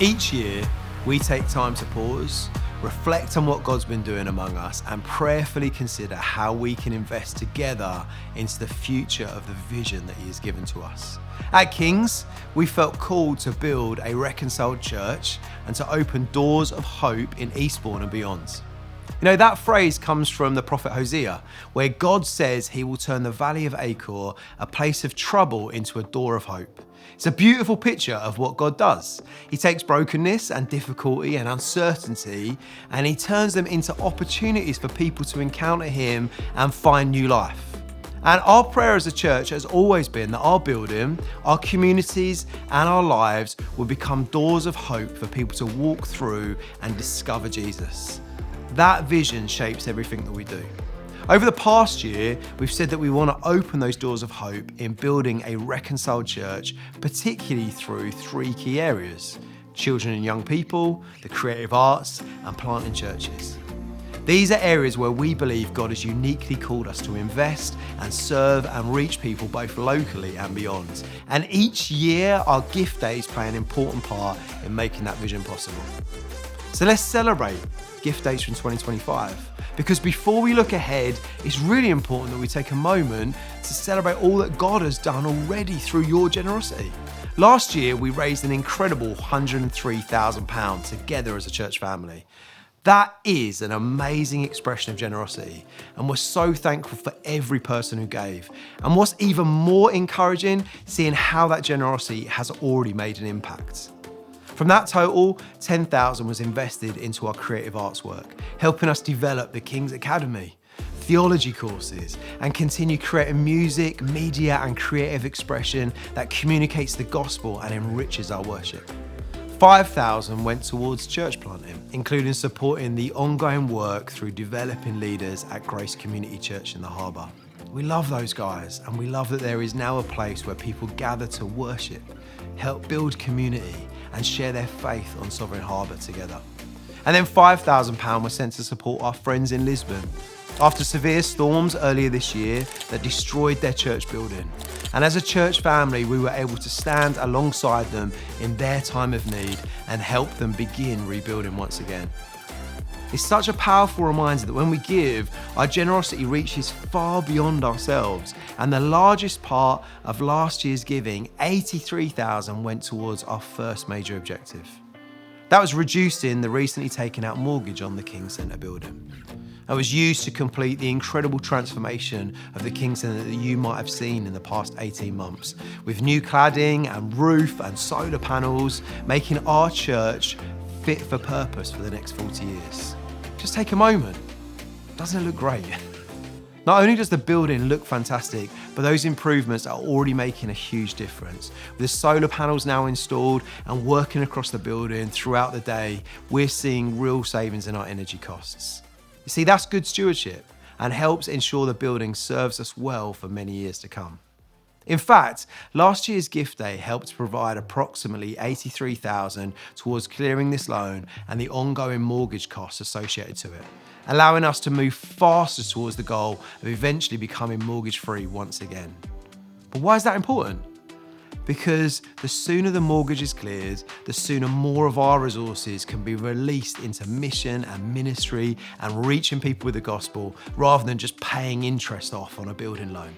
Each year, we take time to pause, reflect on what God's been doing among us, and prayerfully consider how we can invest together into the future of the vision that He has given to us. At King's, we felt called to build a reconciled church and to open doors of hope in Eastbourne and beyond. You know, that phrase comes from the prophet Hosea, where God says He will turn the valley of Achor, a place of trouble, into a door of hope. It's a beautiful picture of what God does. He takes brokenness and difficulty and uncertainty, and He turns them into opportunities for people to encounter Him and find new life. And our prayer as a church has always been that our building, our communities, and our lives will become doors of hope for people to walk through and discover Jesus. That vision shapes everything that we do. Over the past year, we've said that we want to open those doors of hope in building a reconciled church, particularly through three key areas: children and young people, the creative arts, and planting churches. These are areas where we believe God has uniquely called us to invest and serve and reach people both locally and beyond. And each year, our gift days play an important part in making that vision possible. So let's celebrate gift days from 2025. Because before we look ahead, it's really important that we take a moment to celebrate all that God has done already through your generosity. Last year, we raised an incredible £103,000 together as a church family. That is an amazing expression of generosity, and we're so thankful for every person who gave. And what's even more encouraging, seeing how that generosity has already made an impact. From that total, £10,000 was invested into our creative arts work, helping us develop the King's Academy, theology courses, and continue creating music, media, and creative expression that communicates the gospel and enriches our worship. £5,000 went towards church planting, including supporting the ongoing work through developing leaders at Grace Community Church in the Harbour. We love those guys, and we love that there is now a place where people gather to worship, help build community, and share their faith on Sovereign Harbour together. And then £5,000 was sent to support our friends in Lisbon after severe storms earlier this year that destroyed their church building. And as a church family, we were able to stand alongside them in their time of need and help them begin rebuilding once again. It's such a powerful reminder that when we give, our generosity reaches far beyond ourselves. And the largest part of last year's giving, £83,000, went towards our first major objective. That was reducing the recently taken out mortgage on the King Centre building. It was used to complete the incredible transformation of the King Centre that you might have seen in the past 18 months, with new cladding and roof and solar panels, making our church fit for purpose for the next 40 years. Just take a moment. Doesn't it look great? Not only does the building look fantastic, but those improvements are already making a huge difference. With the solar panels now installed and working across the building throughout the day, we're seeing real savings in our energy costs. You see, that's good stewardship and helps ensure the building serves us well for many years to come. In fact, last year's gift day helped provide approximately £83,000 towards clearing this loan and the ongoing mortgage costs associated to it, allowing us to move faster towards the goal of eventually becoming mortgage-free once again. But why is that important? Because the sooner the mortgage is cleared, the sooner more of our resources can be released into mission and ministry and reaching people with the gospel, rather than just paying interest off on a building loan.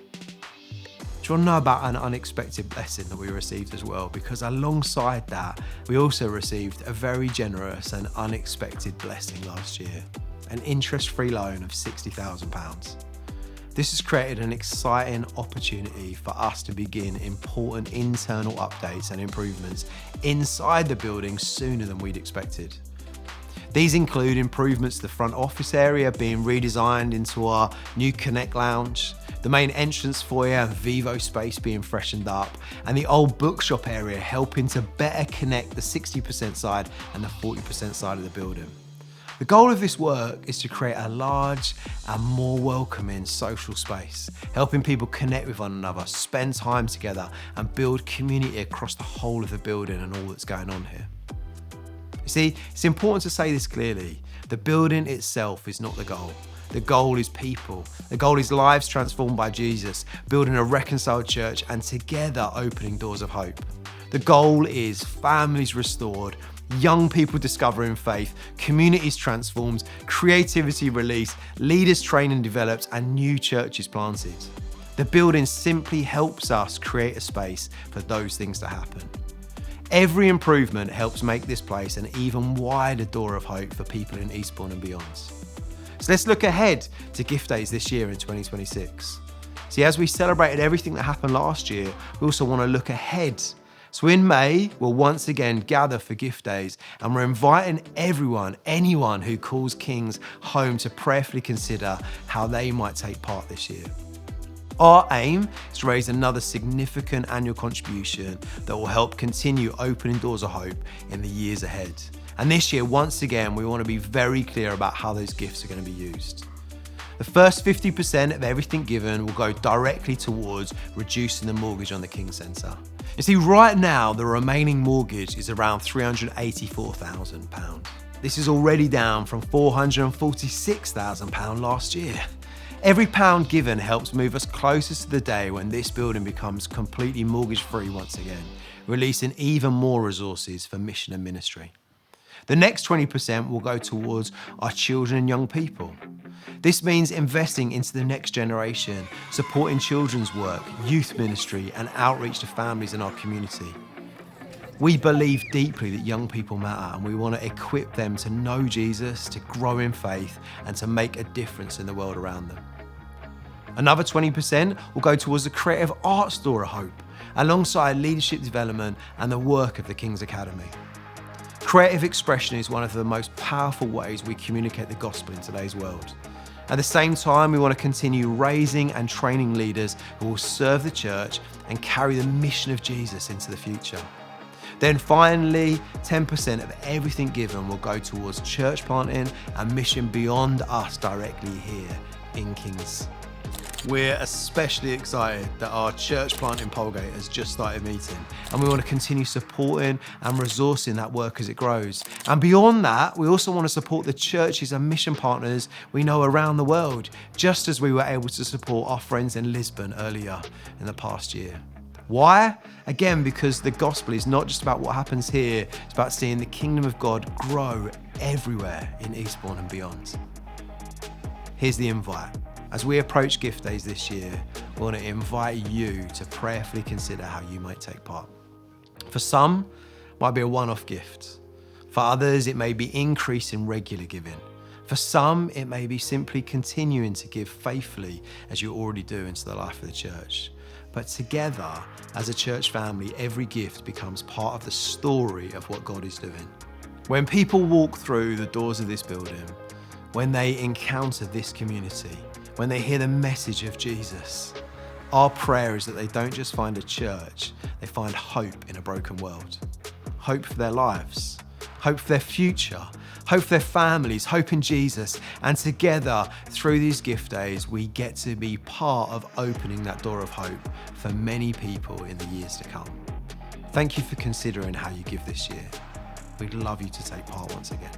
Do you want to know about an unexpected blessing that we received as well? Because alongside that, we also received a very generous and unexpected blessing last year, an interest-free loan of £60,000. This has created an exciting opportunity for us to begin important internal updates and improvements inside the building sooner than we'd expected. These include improvements to the front office area being redesigned into our new Connect Lounge, the main entrance foyer and Vivo space being freshened up, and the old bookshop area helping to better connect the 60% side and the 40% side of the building. The goal of this work is to create a large and more welcoming social space, helping people connect with one another, spend time together, and build community across the whole of the building and all that's going on here. You see, it's important to say this clearly. The building itself is not the goal. The goal is people. The goal is lives transformed by Jesus, building a reconciled church, and together opening doors of hope. The goal is families restored, young people discovering faith, communities transformed, creativity released, leaders trained and developed, and new churches planted. The building simply helps us create a space for those things to happen. Every improvement helps make this place an even wider door of hope for people in Eastbourne and beyond. So let's look ahead to gift days this year in 2026. See, as we celebrated everything that happened last year, we also want to look ahead. So in May, we'll once again gather for gift days, and we're inviting anyone who calls Kings home to prayerfully consider how they might take part this year. Our aim is to raise another significant annual contribution that will help continue opening doors of hope in the years ahead. And this year, once again, we want to be very clear about how those gifts are going to be used. The first 50% of everything given will go directly towards reducing the mortgage on the King Centre. You see, right now, the remaining mortgage is around £384,000. This is already down from £446,000 last year. Every pound given helps move us closer to the day when this building becomes completely mortgage-free once again, releasing even more resources for mission and ministry. The next 20% will go towards our children and young people. This means investing into the next generation, supporting children's work, youth ministry, and outreach to families in our community. We believe deeply that young people matter, and we want to equip them to know Jesus, to grow in faith, and to make a difference in the world around them. Another 20% will go towards the creative arts door of hope, alongside leadership development and the work of the King's Academy. Creative expression is one of the most powerful ways we communicate the gospel in today's world. At the same time, we want to continue raising and training leaders who will serve the church and carry the mission of Jesus into the future. Then finally, 10% of everything given will go towards church planting and mission beyond us directly here in Kings. We're especially excited that our church plant in Polegate has just started meeting, and we want to continue supporting and resourcing that work as it grows. And beyond that, we also want to support the churches and mission partners we know around the world, just as we were able to support our friends in Lisbon earlier in the past year. Why? Again, because the gospel is not just about what happens here, it's about seeing the kingdom of God grow everywhere in Eastbourne and beyond. Here's the invite. As we approach gift days this year, we want to invite you to prayerfully consider how you might take part. For some, it might be a one-off gift. For others, it may be increasing regular giving. For some, it may be simply continuing to give faithfully as you already do into the life of the church. But together, as a church family, every gift becomes part of the story of what God is doing. When people walk through the doors of this building, when they encounter this community, when they hear the message of Jesus, our prayer is that they don't just find a church, they find hope in a broken world. Hope for their lives, hope for their future, hope for their families, hope in Jesus. And together, through these gift days, we get to be part of opening that door of hope for many people in the years to come. Thank you for considering how you give this year. We'd love you to take part once again.